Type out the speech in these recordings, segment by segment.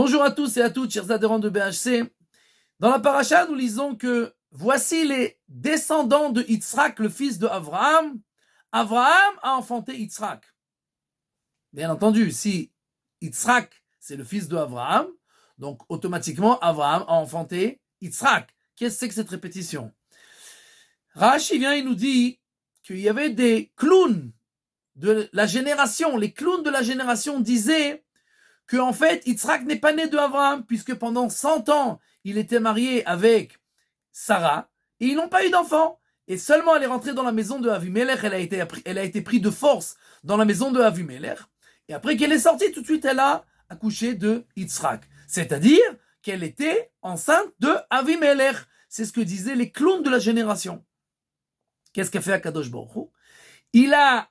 Bonjour à tous et à toutes, chers adhérents de BHC. Dans la paracha, nous lisons que voici les descendants de Yitzhak, le fils de Abraham. Abraham a enfanté Yitzhak. Bien entendu, si Yitzhak, c'est le fils de Abraham, donc automatiquement, Abraham a enfanté Yitzhak. Qu'est-ce que c'est que cette répétition? Rashi vient, il nous dit qu'il y avait des clowns de la génération. Les clowns de la génération disaient que en fait, Yitzhak n'est pas né de Abraham, puisque pendant 100 ans, il était marié avec Sarah, et ils n'ont pas eu d'enfant. Et seulement elle est rentrée dans la maison de Avimelech, elle a été prise de force dans la maison de Avimelech, et après qu'elle est sortie, tout de suite, elle a accouché de Yitzhak. C'est-à-dire qu'elle était enceinte de Avimelech. C'est ce que disaient les clowns de la génération. Qu'est-ce qu'a fait Akadosh Baruch Hu? Il a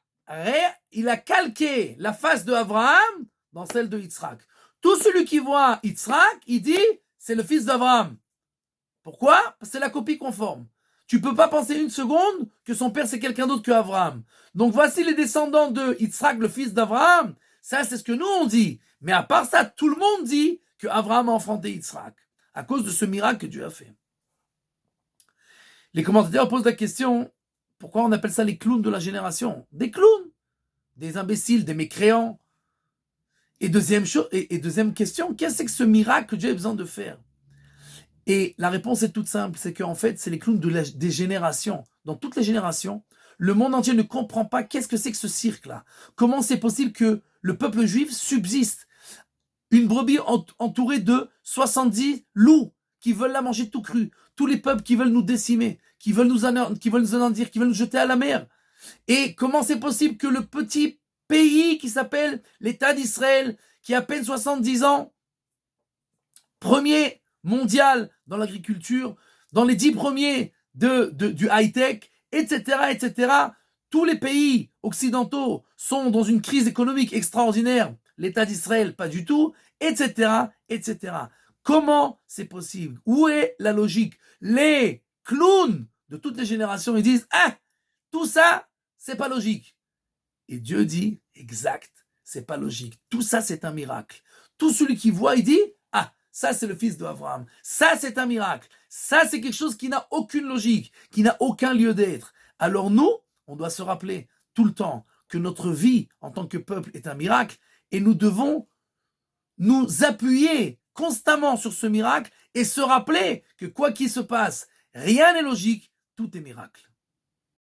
calqué la face de Abraham dans celle de Yitzhak. Tout celui qui voit Yitzhak, il dit, c'est le fils d'Abraham. Pourquoi? Parce que c'est la copie conforme. Tu peux pas penser une seconde que son père c'est quelqu'un d'autre que Abraham. Donc voici les descendants de Yitzhak, le fils d'Abraham. Ça, c'est ce que nous on dit. Mais à part ça, tout le monde dit que Abraham a enfanté Yitzhak à cause de ce miracle que Dieu a fait. Les commentateurs posent la question, pourquoi on appelle ça les clowns de la génération? Des clowns, des imbéciles, des mécréants. Et deuxième question, qu'est-ce que c'est que ce miracle que Dieu a besoin de faire? Et la réponse est toute simple, c'est qu'en fait, c'est les clowns des générations. Dans toutes les générations, le monde entier ne comprend pas qu'est-ce que c'est que ce cirque-là. Comment c'est possible que le peuple juif subsiste? Une brebis entourée de 70 loups qui veulent la manger tout cru. Tous les peuples qui veulent nous décimer, qui veulent nous anéantir, qui veulent nous jeter à la mer. Et comment c'est possible que le petit pays qui s'appelle l'État d'Israël, qui a à peine 70 ans, premier mondial dans l'agriculture, dans les 10 premiers du high-tech, etc., tous les pays occidentaux sont dans une crise économique extraordinaire, l'État d'Israël pas du tout, etc. Comment c'est possible? Où est la logique? Les clowns de toutes les générations, ils disent « Ah, tout ça, c'est pas logique ». Et Dieu dit « Exact, c'est pas logique. Tout ça, c'est un miracle. » Tout celui qui voit, il dit « Ah, ça, c'est le fils d'Abraham. Ça, c'est un miracle. Ça, c'est quelque chose qui n'a aucune logique, qui n'a aucun lieu d'être. » Alors nous, on doit se rappeler tout le temps que notre vie en tant que peuple est un miracle et nous devons nous appuyer constamment sur ce miracle et se rappeler que quoi qu'il se passe, rien n'est logique, tout est miracle.